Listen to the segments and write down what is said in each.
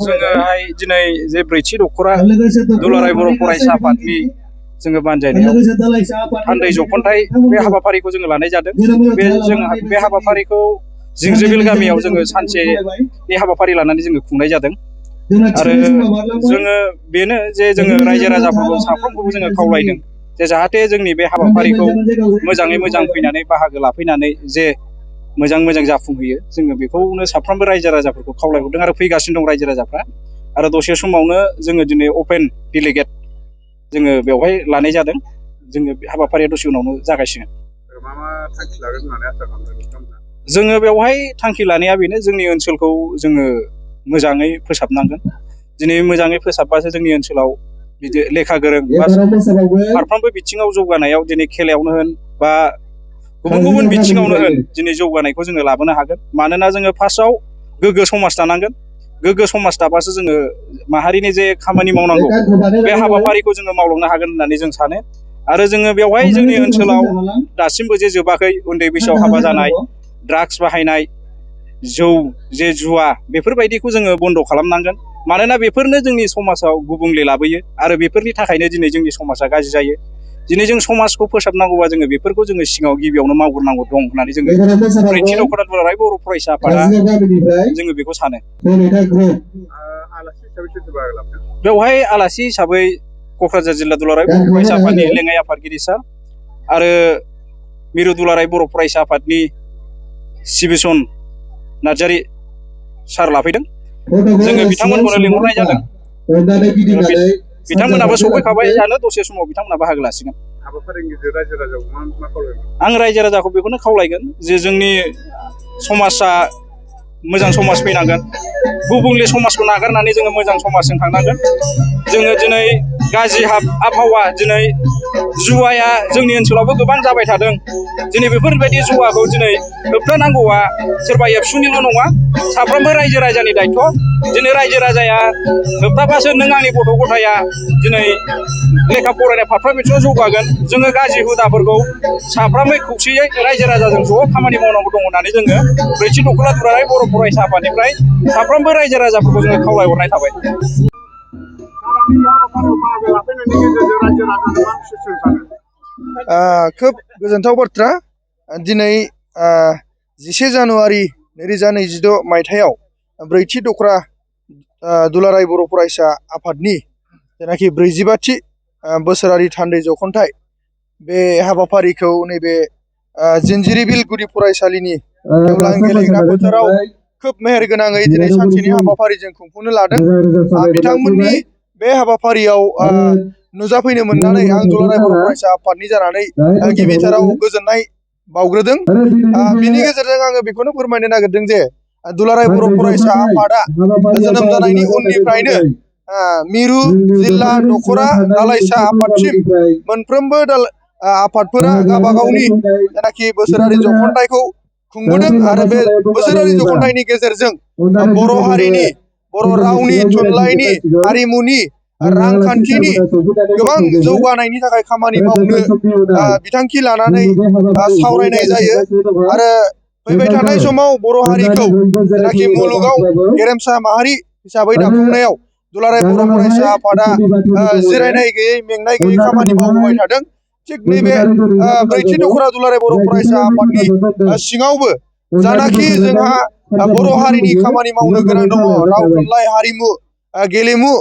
जोङोहाय दिनै जे ब्रैथि दख'रा दुलाराय बर' फरायसा आफादनि जोङो बानजायनायाव थान्दै जख'न्थाइ बे हाबाफारिखौ जोङो लानाय जादों। बे हाबाफारिखौ जिंजिबिल गामियाव जोङो सानसेनि हाबाफारि लानानै जोङो खुंनाय जादों। आरो जोङो बेनो जे जोङो रायजो राजाफोरखौ साफ्रोमखौबो जोङो खावलायदों जे जाहाथे जोंनि बे हाबाफारिखौ मोजाङै मोजां फैनानै बाहागो लाफैनानै जे मोजां जाफुंहैयो जोङो बेखौनो साफ्रोमबो रायजो राजाफोरखौ खावलायहरदों आरो फैगासिनो दं रायजो राजाफ्रा। आरो दसे समावनो जोङो दिनै अपेन डेलिगेट जोङो बेवहाय लानाय जादों। जोङो बे हाबाफारिया दसे उनावनो जागायसिगोन। मा थांखि लागोन होननानै आसा खालामदों? जोङो बेवहाय थांखि लानाया बेनो, जोंनि ओनसोलखौ जोङो मोजाङै फोसाबनांगोन। दिनै मोजाङै फोसाबबासो जोंनि ओनसोलाव बिदि लेखा गोरों बा फारफ्रोमबो बिथिङाव जौगानायाव दिनै खेलायावनो होन बा गुबुन बिथिङावनो होन दिनै जौगानायखौ जोङो लाबोनो हागोन। मानोना जोङो फार्स्टआव गोग्गो समाज दानांगोन। गोग्गो समाज दाबासो जोङो माहारिनि जे खामानि मावनांगौ बे हाबाफारिखौ जोङो मावलांनो हागोन होननानै जों सानो। आरो जोङो बेवहाय जोंनि ओनसोलाव दासिमबो जे जोबाखै उन्दै बैसोआव हाबा जानाय, ड्राग्स बाहायनाय, जौ जे जुवा बेफोरबायदिखौ जोङो बन्द' खालामनांगोन। मानोना बेफोरनो जोंनि समाजाव गुबुंले लाबोयो आरो बेफोरनि थाखायनो दिनै जोंनि समाजा गाज्रि जायो। दिनै जों समाजखौ फोसाबनांगौबा जोङो बेफोरखौ जोङो सिगाङाव गिबियावनो मावग्रोनांगौ दं होननानै जोङो ब्रैथि दख'रा दुलाराय बर' फरायसा आफादा जोङो बेखौ सानो। आलासि हिसाबै सोर बाहागो लाफैदों? बेवहाय आलासि हिसाबै क'क्राझार जिल्ला दुलाराय बर' फरायसा आफादनि लेङाइ आफादगिरि सार आरो मिरु दुलाराय बर' फरायसा आफादनि सिबिसन नार्जारि सार लाफैदों। जोङो बिथांमोनखौनो लिंहरनाय जादों। बिथांमोनाबो सफैखाबाय जानो, दसे समाव बिथांमोना बाहागो लासिगोन। हाबाफारिनि गेजेरजों रायजो राजाखौ मा खावलायगोन? आं रायजो राजाखौ बेखौनो खावलायगोन जे जोंनि समाजा मोजां समाज फैनांगोन। गुबुंले समाजखौ नागारनानै जोङो मोजां समाजजों थांनांगोन। जोङो दिनै गाज्रि आबहावा, दिनै जुवाया जोंनि ओनसोलावबो गोबां जाबाय थादों। दिनै बेफोरबायदि जुवाखौ दिनै होबथानांगौआ सोरबा एबसुनिल' नङा, साफ्रोमबो रायजो राजानि दायथ'। दिनै रायजो राजाया होबथाबासो नों आंनि गथ' गथाया दिनै लेखा फरायनाय फारफ्रोम बिथिङाव जौगागोन। जोङो गाज्रि हुदाफोरखौ साफ्रोमबो खौसेयै रायजो राजाजों ज' खामानि मावनांगौ दं होननानै जोङो ब्रैथि दख'रा दुलाराय बर' फरायसा आफादनिफ्राय साफ्रोमबो रायजो राजाफोरखौ जोङो खावलायहरनाय थाबाय। हाबाफारियाव बाहागो लाफैनायनि गेजेरजों रायजो राजानो मा मेसेज होनो सानो? खोब गोजोनथाव बाथ्रा। दिनै 10 जानुवारि 2026 मायथाइयाव ब्रैथि दख'रा दुलाराय बर' फरायसा आफादनि जेनाखि 45थि बोसोरारि थान्दै जख'न्थाइ, बे हाबाफारिखौ नैबे जिनजिरिबिल गुदि फरायसालिनि गेवलां गेलेग्रा फोथाराव खोब मेहेरगोनाङै दिनै सानसेनि हाबाफारिजों खुंफुंनो लादों। बिथांमोननि बे हाबाफारियाव नुजाफैनो मोननानै आं दुलाराय बर' फरायसा आफादनि जानानै गिबिथाराव गोजोननाय बावग्रोदों। बिनि गेजेरजों आङो बेखौनो फोरमायनो नागिरदों जे दुलाराय बर' फरायसा आफादा जोनोम जानायनि उननिफ्रायनो मिरु जिल्ला दख'रा दालाइसा आफादसिम मोनफ्रोमबो आफादफोरा गावबा गावनि जेनाखि बोसोरारि जख'न्थाइखौ खुंबोदों आरो बे बोसोरारि जख'न्थाइनि गेजेरजों बर' हारिनि, बर' रावनि, थुनलाइनि, हारिमुनि, रांखान्थिनि गोबां जौगानायनि थाखाय खामानि मावनो बिथांखि लानानै सावरायनाय जायो। आरो फैबाय थानाय समाव बर' हारिखौ जेनाखि मुलुगाव गेरेमसा माहारि हिसाबै दाफुंनायाव दुलाराय बर' फरायसा आफादा जिरायनाय गैयै, मेंनाय गैयै खामानि मावबोबाय थादों। थिग नैबे ब्रैथि दख'रा दुलाराय बर' फरायसा आफादनि सिङावबो जानाखि जोंहा बर' हारिनि खामानि मावनो गोनां दङ, राव, थुनलाइ, हारिमु, गेलेमु,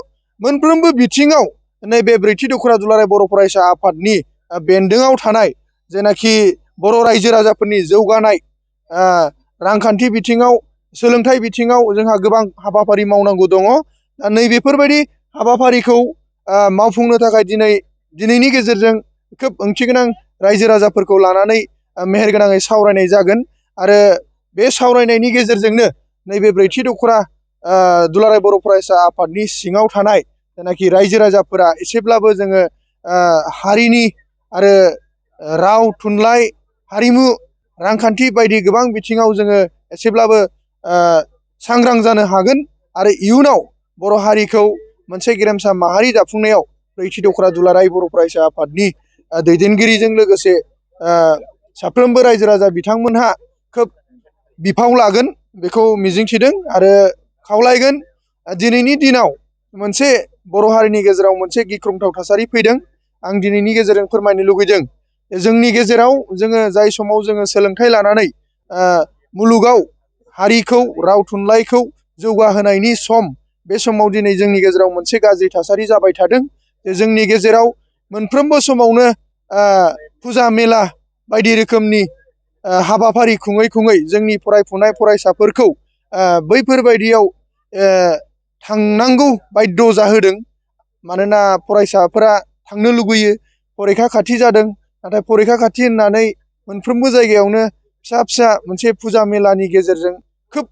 मोनफ्रोमबो बिथिङाव नैबे ब्रैथि दख'रा दुलाराय बर' फरायसा आफादनि बेन्दोङाव थानाय जेनाखि बर' रायजो राजाफोरनि जौगानाय, रांखान्थि बिथिङाव, सोलोंथाइ बिथिङाव जोंहा गोबां हाबाफारि मावनांगौ दङ। नैबेफोरबायदि हाबाफारिखौ मावफुंनो थाखाय दिनैनि गेजेरजों खोब ओंथिगोनां रायजो राजाफोरखौ लानानै मेहेरगोनाङै सावरायनाय जागोन। आरो बे सावरायनायनि गेजेरजोंनो नैबे ब्रैथि दख'रा दुलाराय बर' फरायसा आफादनि सिङाव थानाय जेनाखि रायजो राजाफोरा एसेब्लाबो जोङो हारिनि आरो राव, थुनलाइ, हारिमु, रांखान्थि बायदि गोबां बिथिङाव जोङो एसेब्लाबो सांग्रां जानो हागोन। आरो इयुनाव बर' हारिखौ मोनसे गेरेमसा माहारि दाफुंनायाव ब्रैथि दख'रा दुलाराय बर' फरायसा आफादनि दैदेनगिरिजों लोगोसे साफ्रोमबो रायजो राजा बिथांमोनहा खोब बिफाव लागोन। बेखौ मिजिंथिदों आरो खावलायगोन। दिनैनि दिनाव मोनसे बर' हारिनि गेजेराव मोनसे गिख्रंथाव थासारि फैदों। आं दिनैनि गेजेरजों फोरमायनो लुगैदों जोंनि गेजेराव जोङो जाय समाव जोङो सोलोंथाइ लानानै मुलुगाव हारिखौ राव थुनलाइखौ जौगाहोनायनि सम, बे समाव दिनै जोंनि गेजेराव मोनसे गाज्रि थासारि जाबाय थादों। जोंनि गेजेराव मोनफ्रोमबो समावनो फुजा मेला बायदि रोखोमनि हाबाफारि खुङै खुङै जोंनि फरायफुनाय फरायसाफोरखौ बैफोरबायदियाव थांनांगौ बायद' जाहोदों। मानोना फरायसाफोरा थांनो लुबैयो, फरिखा खाथि जादों, नाथाय फरिखा खाथि होननानै मोनफ्रोमबो जायगायावनो फिसा फिसा मोनसे फुजा मेलानि गेजेरजों खोब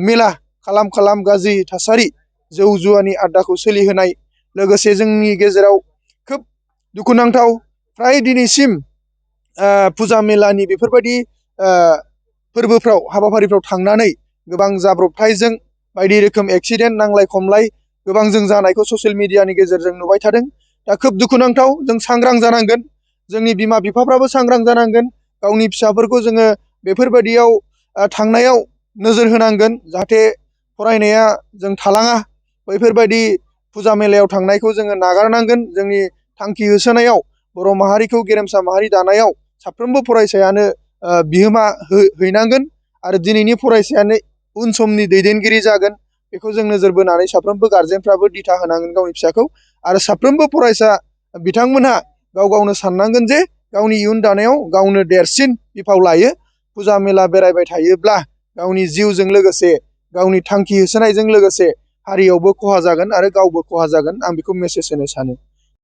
मेला खालाम गाज्रि थासारि, जौ जुवानि आड्डाखौ सोलिहोनाय, लोगोसे जोंनि गेजेराव खोब दुखुनांथाव फ्राय दिनैसिम फुजा मेलानि बेफोरबायदि फोरबोफ्राव हाबाफारिफ्राव थांनानै गोबां जाब्रबथायजों बायदि रोखोम एक्सिडेन्ट, नांलाय खमलाय गोबां जों जानायखौ ससियेल मिडियानि गेजेरजों नुबाय थादों। दा खोब दुखुनांथाव। जों सांग्रां जानांगोन, जोंनि बिमा बिफाफ्राबो सांग्रां जानांगोन। गावनि फिसाफोरखौ जोङो बेफोरबायदियाव थांनायाव नोजोर होनांगोन, जाहाथे फरायनाया जों थालाङा। बैफोरबायदि फुजा मेलायाव थांनायखौ जोङो नागारनांगोन। जोंनि थांखि होसोनायाव, बर' माहारिखौ गेरेमसा माहारि दानायाव साफ्रोमबो फरायसायानो बिहोमा हैनांगोन आरो दिनैनि फरायसायानो उन समनि दैदेनगिरि जागोन। बेखौ जों नोजोर बोनानै साफ्रोमबो गारजेनफ्राबो दिथा होनांगोन गावनि फिसाखौ। आरो साफ्रोमबो फरायसा बिथांमोनहा गाव गावनो साननांगोन जे गावनि इयुन दानायाव गावनो देरसिन बिफाव लायो। फुजा मेला बेरायबाय थायोब्ला गावनि जिउजों लोगोसे, गावनि थांखि होसोनायजों लोगोसे हारियावबो खहा जागोन आरो गावबो खहा जागोन। आं बेखौ मेसेज होनो सानो।